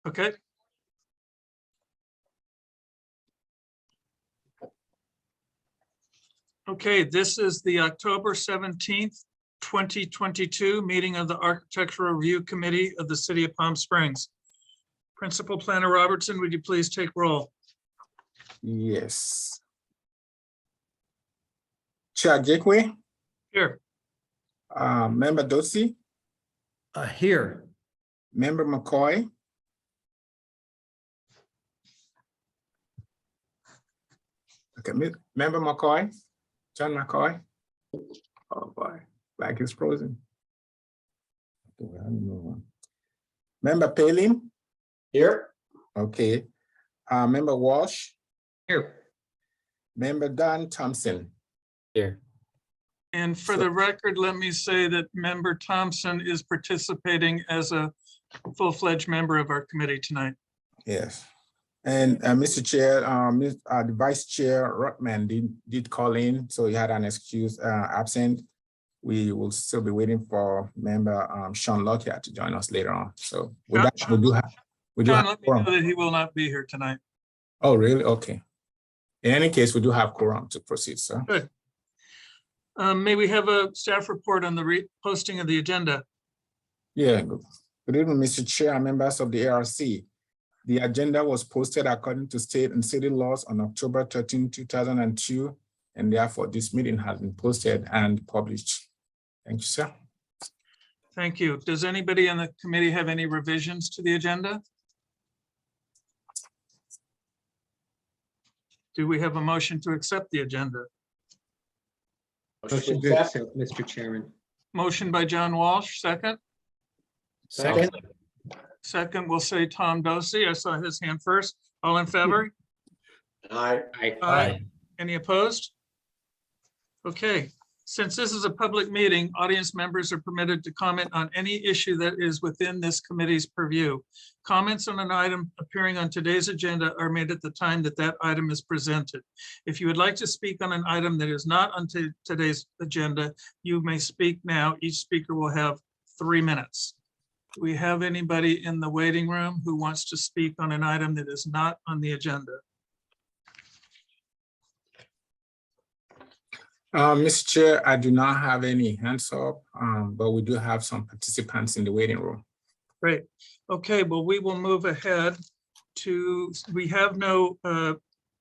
Okay. Okay, this is the October 17th, 2022 meeting of the Architectural Review Committee of the City of Palm Springs. Principal Planner Robertson, would you please take roll? Yes. Chair Jakeway, Here. Member Dosey, Here. Member McCoy. Okay, Member McCoy, John McCoy. Oh boy, like it's frozen. Member Palin. Here. Okay. Member Walsh, Here. Member Don Thompson. Here. And for the record, let me say that Member Thompson is participating as a full-fledged member of our committee tonight. Yes. And Mr. Chair, the Vice Chair Rutman did call in, so he had an excuse absent. We will still be waiting for Member Sean Lockyer to join us later on. So with that, we do have John, let me know quorum. that he will not be here tonight. Oh, really? Okay. In any case, we do have quorum to proceed, sir. Good. May we have a staff report on the posting of the agenda? Yeah. Good evening, Mr. Chair and members of the ARC. The agenda was posted according to state and city laws on October 13, 2002, and therefore this meeting has been posted and published. Thank you, sir. Thank you. Does anybody on the committee have any revisions to the agenda? Do we have a motion to accept the agenda? Motion to accept, Mr. Chairman. Motion by John Walsh, second. Second. Second, we'll say Tom Dosey. I saw his hand first. All in favor? Aye. Aye. Any opposed? Okay, since this is a public meeting, audience members are permitted to comment on any issue that is within this committee's purview. Comments on an item appearing on today's agenda are made at the time that that item is presented. If you would like to speak on an item that is not on today's agenda, you may speak now. Each speaker will have 3 minutes. Do we have anybody in the waiting room who wants to speak on an item that is not on the agenda? Mr. Chair, I do not have any hands up, but we do have some participants in the waiting room. Great. Okay, well, we will move ahead to, we have no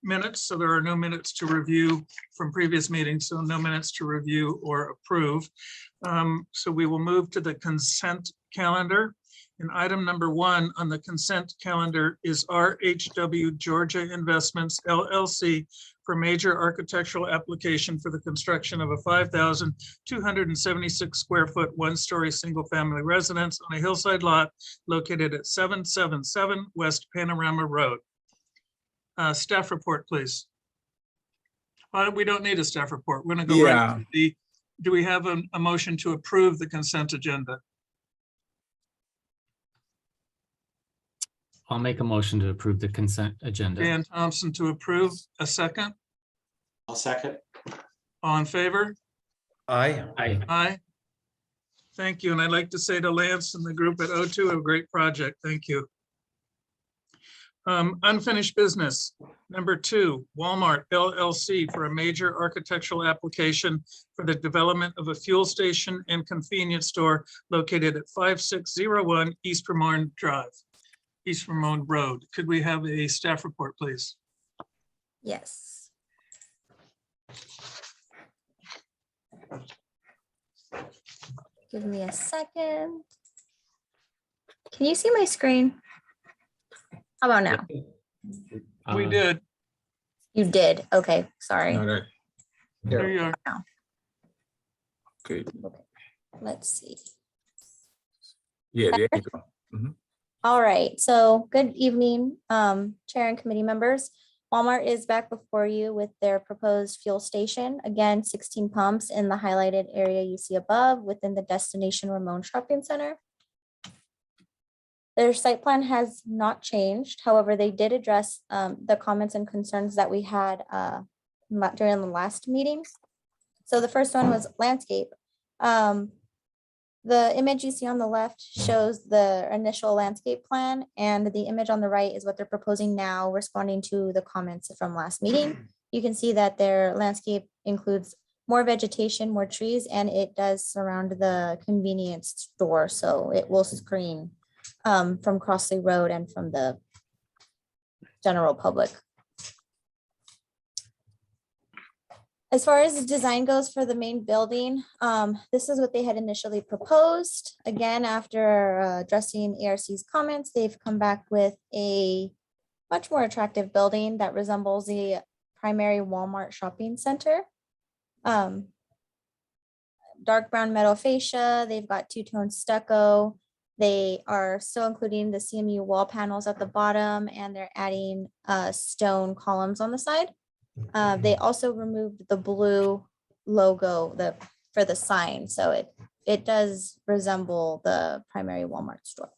minutes, so there are no minutes to review from previous meetings, so no minutes to review or approve. So we will move to the consent calendar. And item number 1 on the consent calendar is RHW Georgia Investments LLC for major architectural application for the construction of a 5,276 square foot, 1-story single family residence on a hillside lot located at 777 West Panorama Road. Staff report, please. We don't need a staff report. We're going to go right to the, do we have a motion to approve the consent agenda? I'll make a motion to approve the consent agenda. Dan Thompson to approve. A second. I'll second. All in favor? Aye. Aye. Thank you. And I'd like to say to Lance and the group at O2, a great project. Thank you. Unfinished business. Number 2, Walmart LLC for a major architectural application for the development of a fuel station and convenience store located at 5601 East Ramon Drive, East Ramon Road. Could we have a staff report, please? Yes. Give me a second. Can you see my screen? How about now? We did. You did. Okay, sorry. All right. There you are. Okay. Let's see. Yeah, there you go. All right, so good evening, Chair and committee members. Walmart is back before you with their proposed fuel station. Again, 16 pumps in the highlighted area you see above within the Destination Ramon Shopping Center. Their site plan has not changed. However, they did address the comments and concerns that we had during the last meeting. So the first one was landscape. The image you see on the left shows the initial landscape plan, and the image on the right is what they're proposing now, responding to the comments from last meeting. You can see that their landscape includes more vegetation, more trees, and it does surround the convenience store, so it will screen from Crossley Road and from the general public. As far as the design goes for the main building, this is what they had initially proposed. Again, after addressing ARC's comments, they've come back with a much more attractive building that resembles the primary Walmart shopping center. Dark brown metal fascia, they've got two-tone stucco. They are still including the CMU wall panels at the bottom, and they're adding stone columns on the side. They also removed the blue logo for the sign, so it does resemble the primary Walmart store.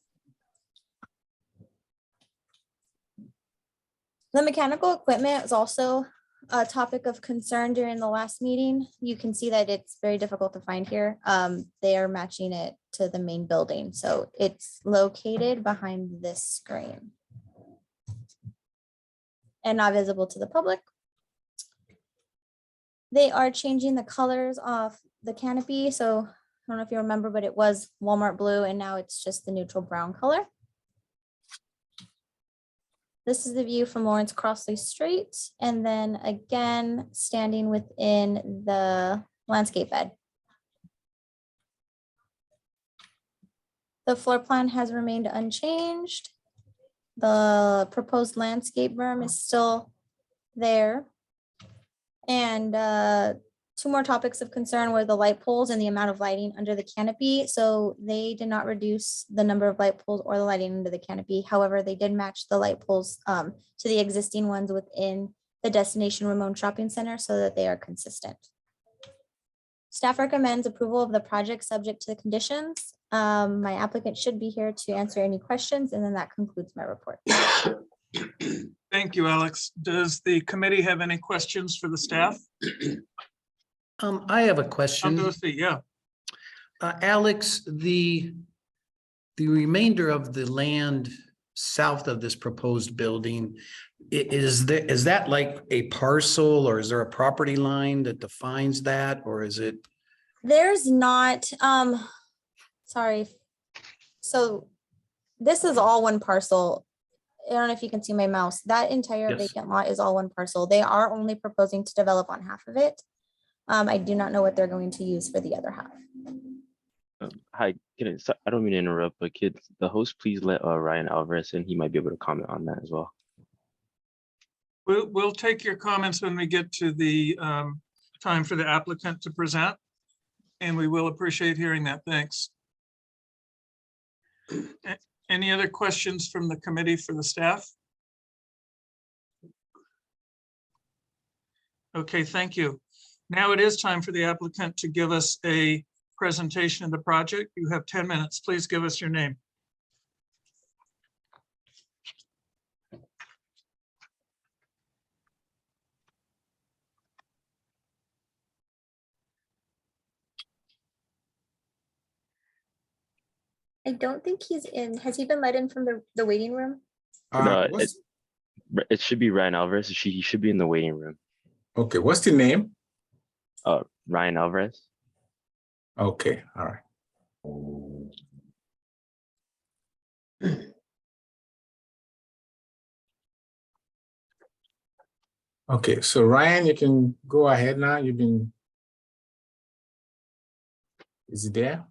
The mechanical equipment is also a topic of concern during the last meeting. You can see that it's very difficult to find here. They are matching it to the main building, so it's located behind this screen and not visible to the public. They are changing the colors of the canopy. So I don't know if you remember, but it was Walmart blue and now it's just the neutral brown color. This is the view from Lawrence Crossley Street. And then again, standing within the landscape bed. The floor plan has remained unchanged. The proposed landscape berm is still there. And two more topics of concern were the light poles and the amount of lighting under the canopy. So they did not reduce the number of light poles or the lighting under the canopy. However, they did match the light poles to the existing ones within the Destination Ramon Shopping Center so that they are consistent. Staff recommends approval of the project subject to the conditions. My applicant should be here to answer any questions, and then that concludes my report. Thank you, Alex. Does the committee have any questions for the staff? I have a question. Yeah. Alex, the remainder of the land south of this proposed building, is that like a parcel, or is there a property line that defines that, or is it? There's not, sorry. So this is all one parcel. I don't know if you can see my mouse. That entire Yes. vacant lot is all one parcel. They are only proposing to develop on half of it. I do not know what they're going to use for the other half. Hi, I don't mean to interrupt, but could the host please let Ryan Alvarez in? He might be able to comment on that as well. We'll take your comments when we get to the time for the applicant to present. And we will appreciate hearing that. Thanks. Any other questions from the committee for the staff? Okay, thank you. Now it is time for the applicant to give us a presentation of the project. You have 10 minutes. Please give us your name. I don't think he's in. Has he been let in from the waiting room? No, What's- It should be Ryan Alvarez. He should be in the waiting room. Okay, what's the name? Ryan Alvarez. Okay, all right. Okay, so Ryan, you can go ahead now. Is he there?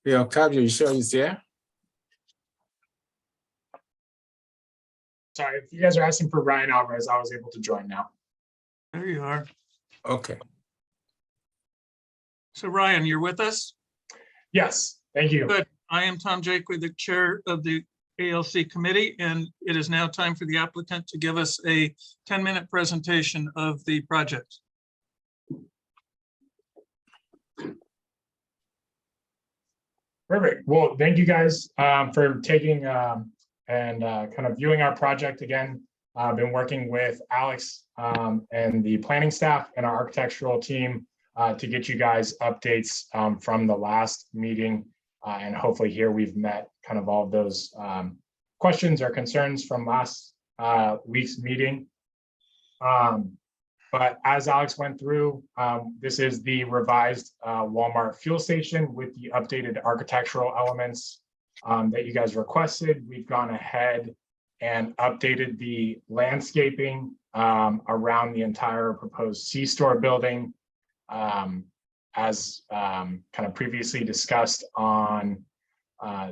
Yeah, Octavio, you sure he's there? Sorry, if you guys are asking for Ryan Alvarez, I was able to join now. There you are. Okay, So Ryan, you're with us? Yes, thank you. Good. I am Tom Jakely, the chair of the ALC committee, and it is now time for the applicant to give us a 10-minute presentation of the project. Perfect. Well, thank you guys for taking and kind of viewing our project again. I've been working with Alex and the planning staff and our architectural team to get you guys updates from the last meeting. And hopefully here we've met kind of all of those questions or concerns from last week's meeting. But as Alex went through, this is the revised Walmart fuel station with the updated architectural elements that you guys requested. We've gone ahead and updated the landscaping around the entire proposed C-store building, as kind of previously discussed on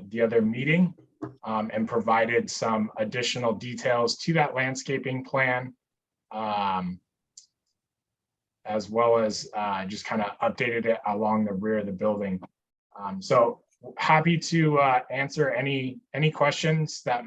the other meeting, and provided some additional details to that landscaping plan, as well as just kind of updated it along the rear of the building. So happy to answer any questions that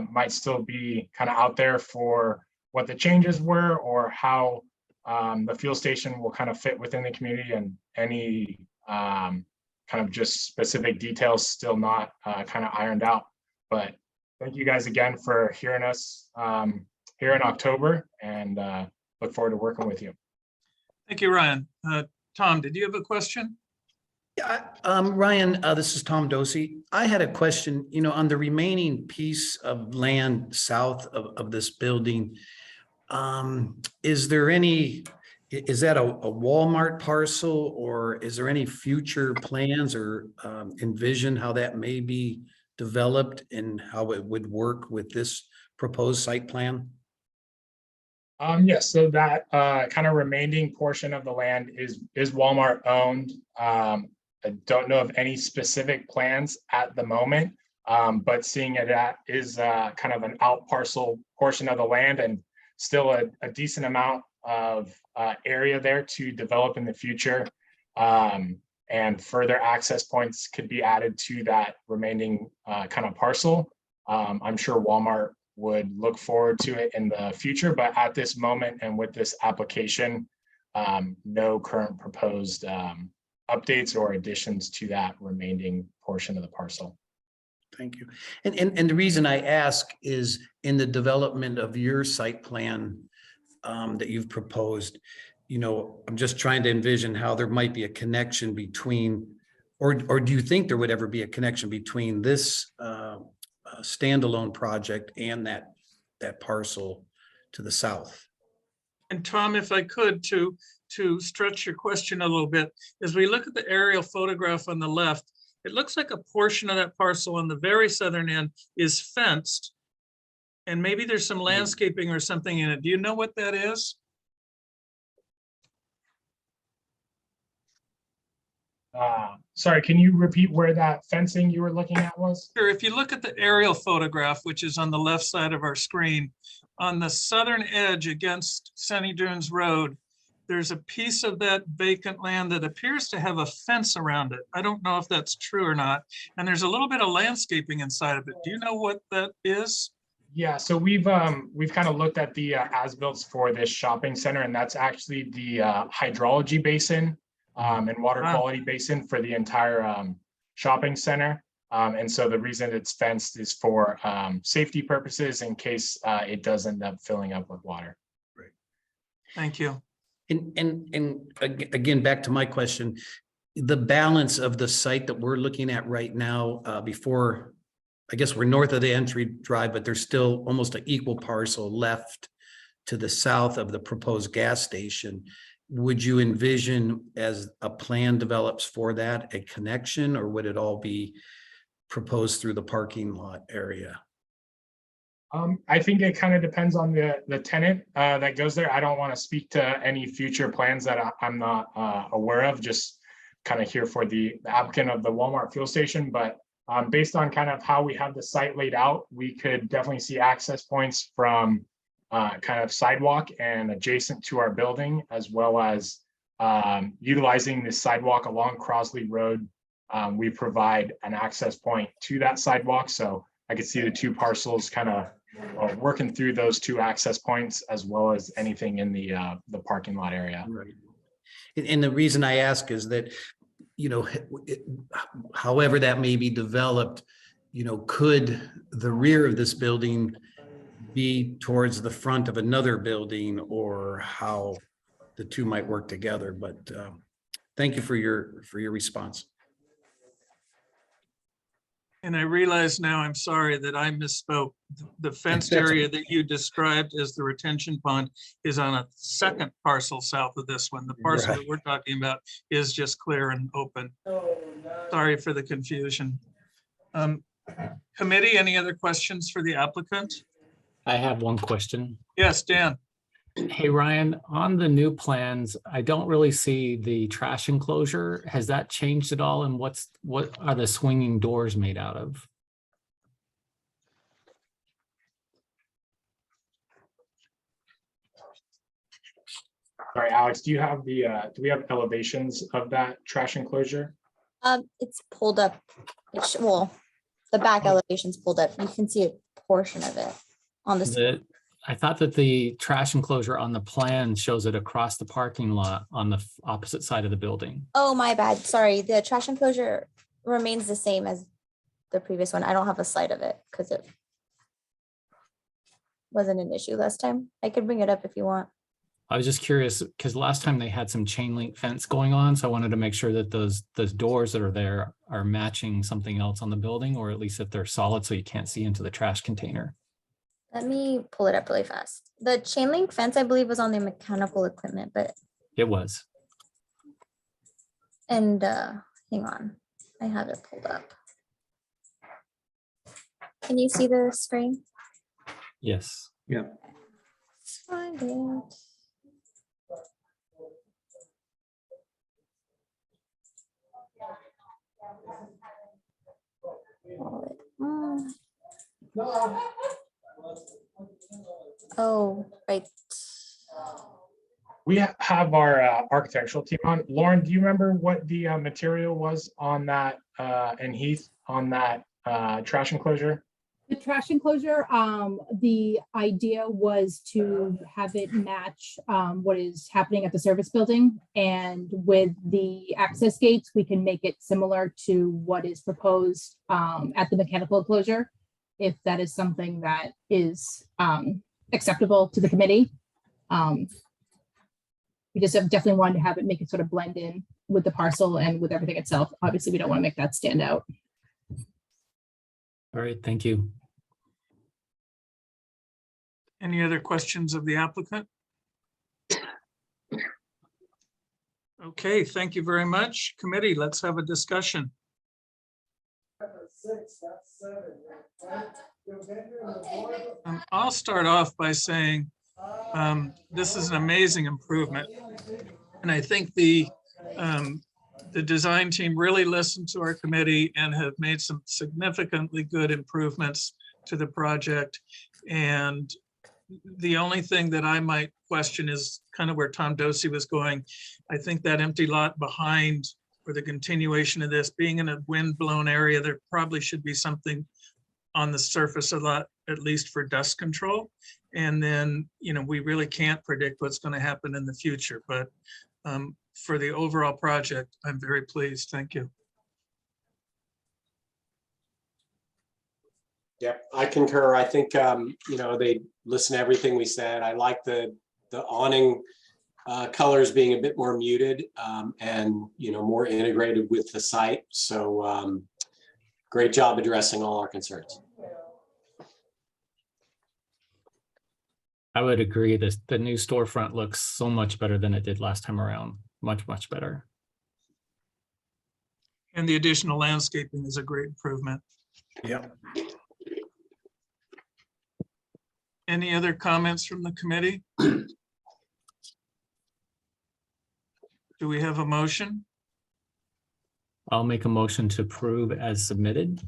might still be kind of out there for what the changes were or how the fuel station will kind of fit within the community, and any kind of just specific details still not kind of ironed out. But thank you guys again for hearing us here in October, and look forward to working with you. Thank you, Ryan. Tom, did you have a question? Yeah, Ryan, this is Tom Dosey. I had a question, on the remaining piece of land south of this building. Is that a Walmart parcel, or is there any future plans or envision how that may be developed and how it would work with this proposed site plan? Yes, so that kind of remaining portion of the land is Walmart owned. I don't know of any specific plans at the moment, but seeing it is kind of an out parcel portion of the land, and still a decent amount of area there to develop in the future. And further access points could be added to that remaining kind of parcel. I'm sure Walmart would look forward to it in the future, but at this moment and with this application, no current proposed updates or additions to that remaining portion of the parcel. Thank you. And the reason I ask is in the development of your site plan that you've proposed, I'm just trying to envision how there might be a connection between, or do you think there would ever be a connection between this standalone project and that parcel to the south? And Tom, if I could, to stretch your question a little bit, as we look at the aerial photograph on the left, it looks like a portion of that parcel on the very southern end is fenced, and maybe there's some landscaping or something in it. Do you know what that is? Sorry, can you repeat where that fencing you were looking at was? Sure. If you look at the aerial photograph, which is on the left side of our screen, on the southern edge against Sunny Dunes Road, there's a piece of that vacant land that appears to have a fence around it. I don't know if that's true or not. And there's a little bit of landscaping inside of it. Do you know what that is? Yeah, so we've kind of looked at the as-built for this shopping center, and that's actually the hydrology basin and water quality basin for the entire shopping center. And so the reason it's fenced is for safety purposes in case it does end up filling up with water. Right. Thank you. And again, back to my question, the balance of the site that we're looking at right now, before, I guess we're north of the entry drive, but there's still almost an equal parcel left to the south of the proposed gas station. Would you envision, as a plan develops for that, a connection, or would it all be proposed through the parking lot area? I think it kind of depends on the tenant that goes there. I don't want to speak to any future plans that I'm not aware of, just kind of here for the applicant of the Walmart fuel station. But based on kind of how we have the site laid out, we could definitely see access points from kind of sidewalk and adjacent to our building, as well as utilizing the sidewalk along Crosley Road. We provide an access point to that sidewalk. So I could see the two parcels kind of working through those two access points, as well as anything in the parking lot area. Right. And the reason I ask is that, however that may be developed, could the rear of this building be towards the front of another building or how the two might work together, but thank you for your response. And I realize now, I'm sorry that I misspoke. The fenced That's area that you described as the retention pond is on a second parcel south of this one. The parcel that Right. we're talking about is just clear and open. Sorry for the confusion. Committee, any other questions for the applicant? I have one question. Yes, Dan. Hey, Ryan, on the new plans, I don't really see the trash enclosure. Has that changed at all? And what are the swinging doors made out of? Sorry, Alex, do you have do we have elevations of that trash enclosure? It's pulled up. Well, the back elevation's pulled up. You can see a portion of it on the. I thought that the trash enclosure on the plan shows it across the parking lot on the opposite side of the building. Oh, my bad. Sorry. The trash enclosure remains the same as the previous one. I don't have a slide of it because it wasn't an issue last time. I could bring it up if you want. I was just curious because last time they had some chain link fence going on, so I wanted to make sure that those doors that are there are matching something else on the building, or at least that they're solid so you can't see into the trash container. Let me pull it up really fast. The chain link fence, I believe, was on the mechanical equipment, but, It was. and hang on, I have it pulled up. Can you see the screen? Yes. Let's find it. Oh, right. We have our architectural team on. Lauren, do you remember what the material was on that, and Heath, on that trash enclosure? The trash enclosure, the idea was to have it match what is happening at the service building. And with the access gates, we can make it similar to what is proposed at the mechanical enclosure, if that is something that is acceptable to the committee. We just have definitely wanted to have it, make it sort of blend in with the parcel and with everything itself. Obviously, we don't want to make that stand out. All right, thank you. Any other questions of the applicant? Okay, thank you very much. Committee, let's have a discussion. I'll start off by saying this is an amazing improvement. And I think the design team really listened to our committee and have made some significantly good improvements to the project. And the only thing that I might question is kind of where Tom Dosey was going. I think that empty lot behind, or the continuation of this, being in a wind-blown area, there probably should be something on the surface a lot, at least for dust control. And then, you know, we really can't predict what's going to happen in the future, but for the overall project, I'm very pleased. Thank you. Yep, I concur. I think, you know, they listen to everything we said. I like the awning colors being a bit more muted and, you know, more integrated with the site. So great job addressing all our concerns. I would agree. The new storefront looks so much better than it did last time around. Much, much better. And the additional landscaping is a great improvement. Yep. Any other comments from the committee? Do we have a motion? I'll make a motion to approve as submitted.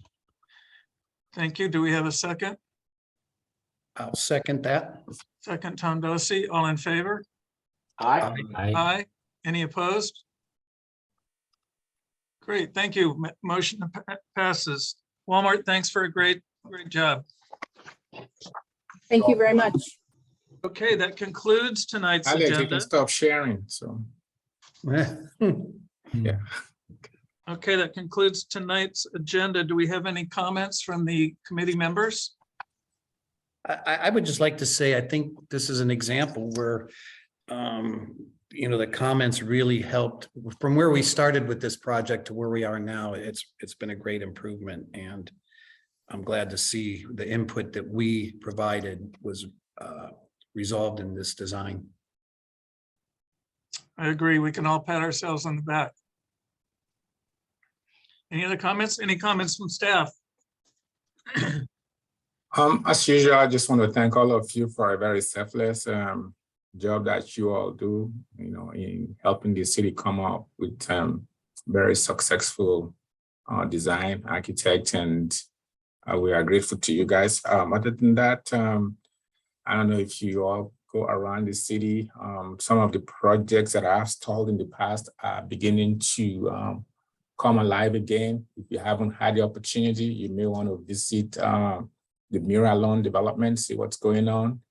Thank you. Do we have a second? I'll second that. Second, Tom Dosey. All in favor? Aye. Aye. Any opposed? Great, thank you. Motion passes. Walmart, thanks for a great job. Thank you very much. Okay, that concludes tonight's Alex, you agenda. can stop sharing, so, yeah. Okay, that concludes tonight's agenda. Do we have any comments from the committee members? I would just like to say, I think this is an example where, you know, the comments really helped from where we started with this project to where we are now. It's been a great improvement, and I'm glad to see the input that we provided was resolved in this design. I agree. We can all pat ourselves on the back. Any other comments? Any comments from staff? As usual, I just want to thank all of you for a very selfless job that you all do, you know, in helping the city come up with very successful design, architect, and we are grateful to you guys. Other than that, I don't know if you all go around the city. Some of the projects that I've stalled in the past are beginning to come alive again. If you haven't had the opportunity, you may want to visit the Mira Lawn development, see what's going on.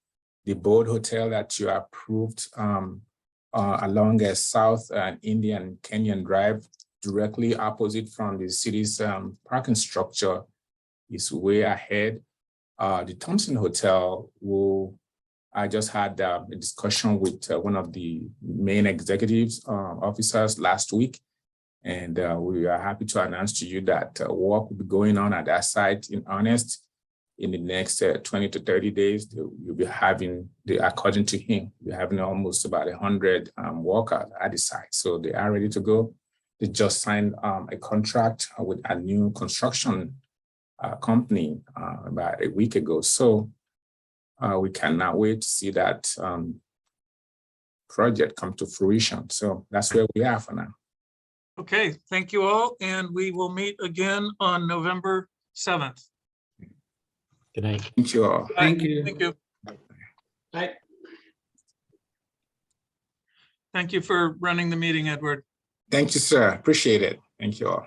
The Board Hotel that you approved along a South Indian Kenyan Drive, directly opposite from the city's parking structure, is way ahead. The Thompson Hotel, I just had a discussion with one of the main executives officers last week, and we are happy to announce to you that work will be going on at that site in earnest in the next 20 to 30 days. You'll be having, according to him, we're having almost about 100 workers at the site. So they are ready to go. They just signed a contract with a new construction company about a week ago. So we cannot wait to see that project come to fruition. So that's where we are for now. Okay, thank you all, and we will meet again on November 7th. Good night. Thank you all. Thank you. Thank you. Right. Thank you for running the meeting, Edward. Thank you, sir. Appreciate it. Thank you all.